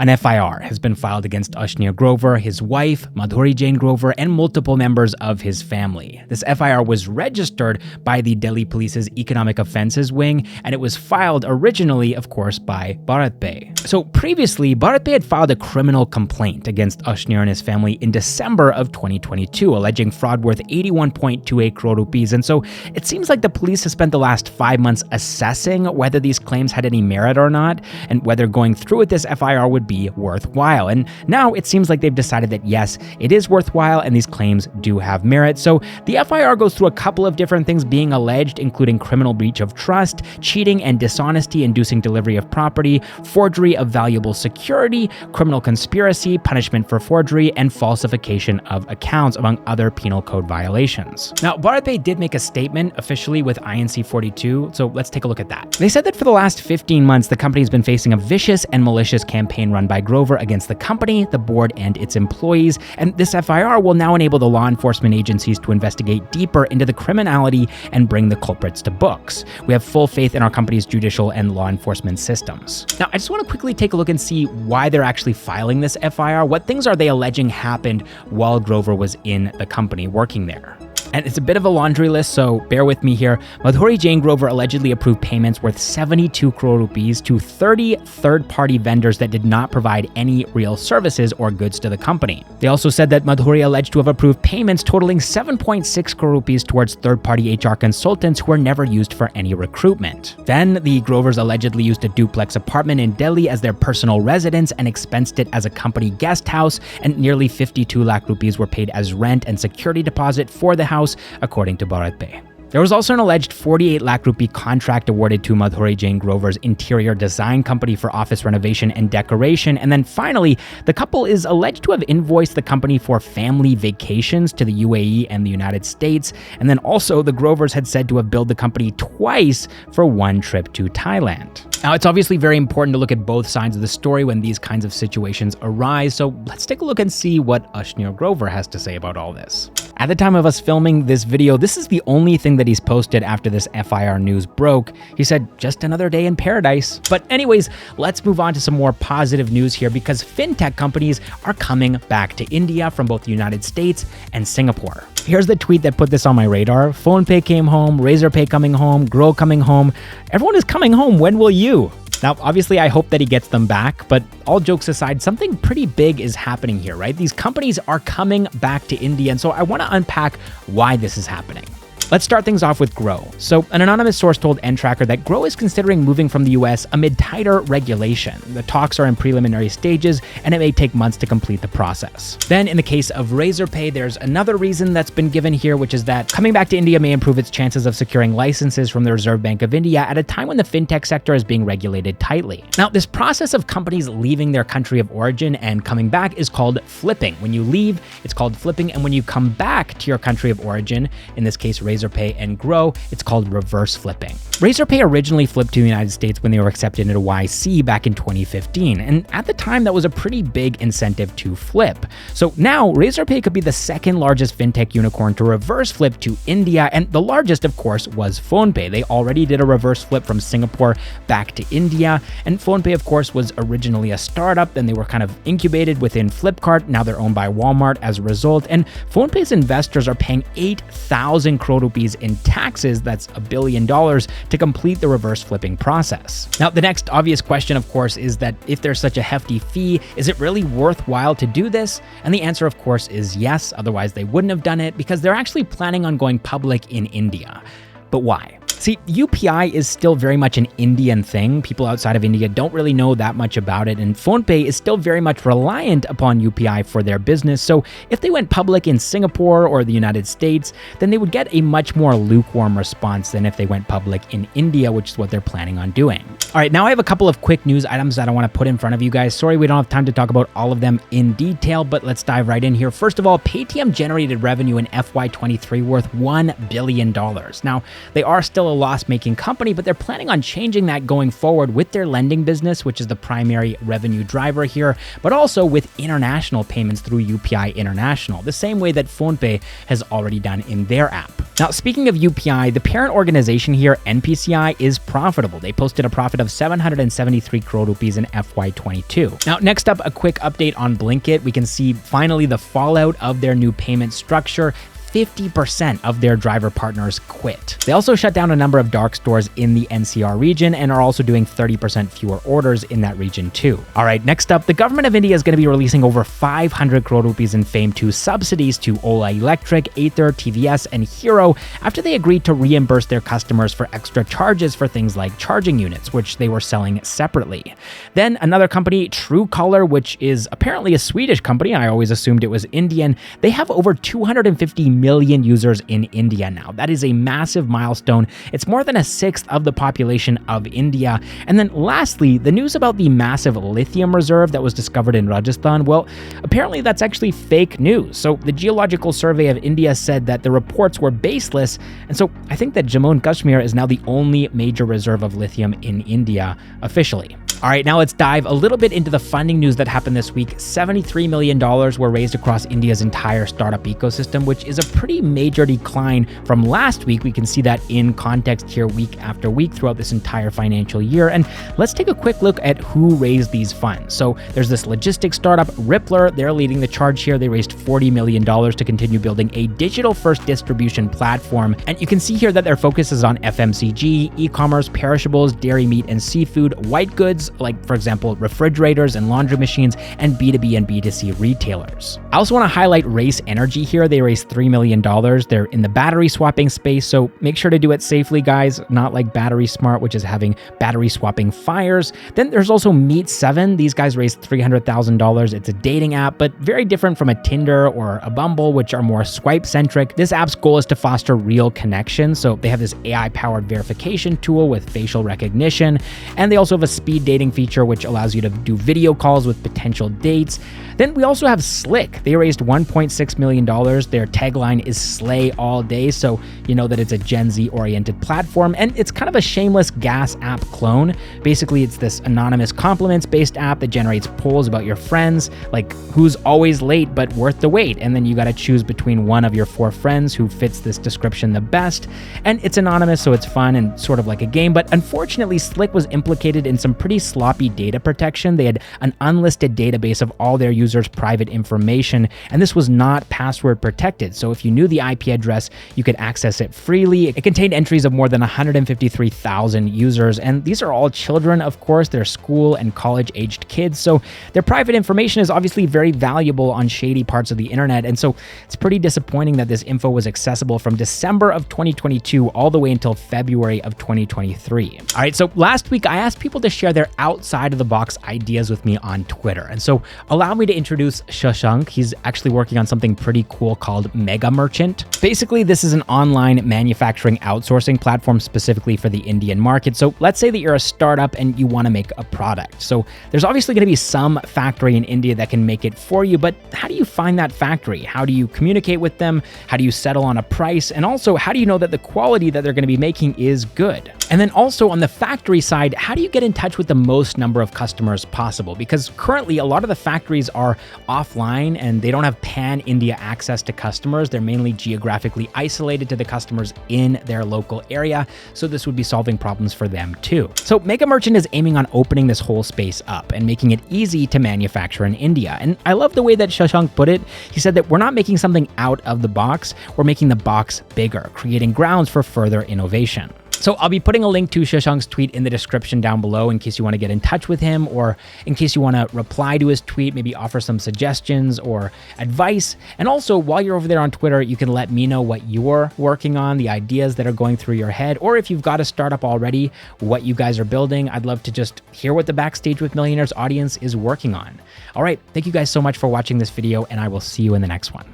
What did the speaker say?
An FIR has been filed against Ashneer Grover, his wife, Madhuri Jain Grover, and multiple members of his family. This FIR was registered by the Delhi Police's Economic Offences Wing, and it was filed originally, of course, by BharatPe. So previously, BharatPe had filed a criminal complaint against Ashneer and his family in December of 2022, alleging fraud worth 81.28 crore rupees. And so it seems like the police have spent the last 5 months assessing whether these claims had any merit or not, and whether going through with this FIR would be worthwhile. And now it seems like they've decided that yes, it is worthwhile and these claims do have merit. So the FIR goes through a couple of different things being alleged, including criminal breach of trust, cheating and dishonesty inducing delivery of property, forgery of valuable security, criminal conspiracy, punishment for forgery, and falsification of accounts, among other penal code violations. Now, BharatPe did make a statement officially with INC 42, so let's take a look at that. They said that for the last 15 months, the company has been facing a vicious and malicious campaign run by Grover against the company, the board, and its employees, and this FIR will now enable the law enforcement agencies to investigate deeper into the criminality and bring the culprits to books. We have full faith in our company's judicial and law enforcement systems. Now, I just want to quickly take a look and see why they're actually filing this FIR. What things are they alleging happened while Grover was in the company working there? And it's a bit of a laundry list, so bear with me here. Madhuri Jain Grover allegedly approved payments worth 72 crore rupees to 30 third-party vendors that did not provide any real services or goods to the company. They also said that Madhuri alleged to have approved payments totaling 7.6 crore rupees towards third-party HR consultants who were never used for any recruitment. Then, the Grovers allegedly used a duplex apartment in Delhi as their personal residence and expensed it as a company guest house, and nearly 52 lakh rupees were paid as rent and security deposit for the house, according to BharatPe. There was also an alleged 48 lakh rupee contract awarded to Madhuri Jain Grover's interior design company for office renovation and decoration. And then finally, the couple is alleged to have invoiced the company for family vacations to the UAE and the United States. And then also the Grovers had said to have billed the company twice for one trip to Thailand. Now, it's obviously very important to look at both sides of the story when these kinds of situations arise. So let's take a look and see what Ashneer Grover has to say about all this. At the time of us filming this video, this is the only thing that he's posted after this FIR news broke. He said, just another day in paradise. But anyways, let's move on to some more positive news here, because fintech companies are coming back to India from both the United States and Singapore. Here's the tweet that put this on my radar. PhonePe came home, Razorpay coming home, Grow coming home. Everyone is coming home. When will you? Now, obviously, I hope that he gets them back, but all jokes aside, something pretty big is happening here, right? These companies are coming back to India, and so I want to unpack why this is happening. Let's start things off with Grow. So an anonymous source told NTracker that Grow is considering moving from the US amid tighter regulation. The talks are in preliminary stages, and it may take months to complete the process. Then in the case of Razorpay, there's another reason that's been given here, which is that coming back to India may improve its chances of securing licenses from the Reserve Bank of India at a time when the fintech sector is being regulated tightly. Now, this process of companies leaving their country of origin and coming back is called flipping. When you leave, it's called flipping, and when you come back to your country of origin, in this case, Razorpay and Grow, it's called reverse flipping. Razorpay originally flipped to the United States when they were accepted into YC back in 2015, and at the time that was a pretty big incentive to flip. So now Razorpay could be the second largest fintech unicorn to reverse flip to India, and the largest, of course, was PhonePe. They already did a reverse flip from Singapore back to India, and PhonePe, of course, was originally a startup, then they were kind of incubated within Flipkart. Now they're owned by Walmart as a result, and PhonePe's investors are paying 8,000 crore rupees in taxes, that's $1 billion, to complete the reverse flipping process. Now, the next obvious question, of course, is that if there's such a hefty fee, is it really worthwhile to do this? And the answer, of course, is yes, otherwise they wouldn't have done it, because they're actually planning on going public in India. But why? See, UPI is still very much an Indian thing. People outside of India don't really know that much about it, and PhonePe is still very much reliant upon UPI for their business. So if they went public in Singapore or the United States, then they would get a much more lukewarm response than if they went public in India, which is what they're planning on doing. All right, now I have a couple of quick news items that I want to put in front of you guys. Sorry, we don't have time to talk about all of them in detail, but let's dive right in here. First of all, Paytm generated revenue in FY23 worth $1 billion. Now, they are still still a loss-making company, but they're planning on changing that going forward with their lending business, which is the primary revenue driver here, but also with international payments through UPI International, the same way that PhonePe has already done in their app. Now, speaking of UPI, the parent organization here, NPCI, is profitable. They posted a profit of 773 crore rupees in FY22. Now, next up, a quick update on Blinkit. We can see finally the fallout of their new payment structure. 50% of their driver partners quit. They also shut down a number of dark stores in the NCR region and are also doing 30% fewer orders in that region too. All right, next up, the government of India is going to be releasing over 500 crore rupees in FAME 2 subsidies to Ola Electric, Ather, TVS, and Hero after they agreed to reimburse their customers for extra charges for things like charging units, which they were selling separately. Then another company, Truecaller, which is apparently a Swedish company, I always assumed it was Indian, they have over 250 million users in India now. That is a massive milestone. It's more than a sixth of the population of India. And then lastly, the news about the massive lithium reserve that was discovered in Rajasthan, well, apparently that's actually fake news. So the Geological Survey of India said that the reports were baseless. And so I think that Jammu and Kashmir is now the only major reserve of lithium in India officially. All right, now let's dive a little bit into the funding news that happened this week. $73 million were raised across India's entire startup ecosystem, which is a pretty major decline from last week. We can see that in context here week after week throughout this entire financial year. And let's take a quick look at who raised these funds. So there's this logistics startup, Rippler. They're leading the charge here. They raised $40 million to continue building a digital-first distribution platform. And you can see here that their focus is on FMCG, e-commerce, perishables, dairy, meat, and seafood, white goods, like for example, refrigerators and laundry machines, and B2B and B2C retailers. I also want to highlight Race Energy here. They raised $3 million. They're in the battery swapping space, so make sure to do it safely, guys, not like Battery Smart, which is having battery swapping fires. Then there's also Meet7. These guys raised $300,000. It's a dating app, but very different from a Tinder or a Bumble, which are more swipe-centric. This app's goal is to foster real connection, so they have this AI-powered verification tool with facial recognition, and they also have a speed dating feature which allows you to do video calls with potential dates. Then we also have Slick. They raised $1.6 million. Their tagline is Slay All Day, so you know that it's a Gen Z oriented platform, and it's kind of a shameless gas app clone. Basically, it's this anonymous compliments based app that generates polls about your friends, like who's always late but worth the wait, and then you got to choose between one of your 4 friends who fits this description the best. And it's anonymous, so it's fun and sort of like a game, but unfortunately Slick was implicated in some pretty sloppy data protection. They had an unlisted database of all their users' private information, and this was not password protected. So if you knew the IP address, you could access it freely. It contained entries of more than 153,000 users, and these are all children, of course. They're school and college-aged kids, so their private information is obviously very valuable on shady parts of the internet, and so it's pretty disappointing that this info was accessible from December of 2022 all the way until February of 2023. All right, so last week I asked people to share their outside of the box ideas with me on Twitter. And so allow me to introduce Shashank. He's actually working on something pretty cool called Mega Merchant. Basically, this is an online manufacturing outsourcing platform specifically for the Indian market. So let's say that you're a startup and you want to make a product. So there's obviously going to be some factory in India that can make it for you, but how do you find that factory? How do you communicate with them? How do you settle on a price? And also, how do you know that the quality that they're going to be making is good? And then also on the factory side, how do you get in touch with the most number of customers possible? Because currently a lot of the factories are offline and they don't have pan-India access to customers. They're mainly geographically isolated to the customers in their local area. So this would be solving problems for them too. So Mega Merchant is aiming on opening this whole space up and making it easy to manufacture in India. And I love the way that Shashank put it. He said that we're not making something out of the box, we're making the box bigger, creating grounds for further innovation. So I'll be putting a link to Shashank's tweet in the description down below in case you want to get in touch with him, or in case you want to reply to his tweet, maybe offer some suggestions or advice. And also, while you're over there on Twitter, you can let me know what you're working on, the ideas that are going through your head, or if you've got a startup already, what you guys are building. I'd love to just hear what the Backstage with Millionaires audience is working on. All right, thank you guys so much for watching this video, and I will see you in the next one.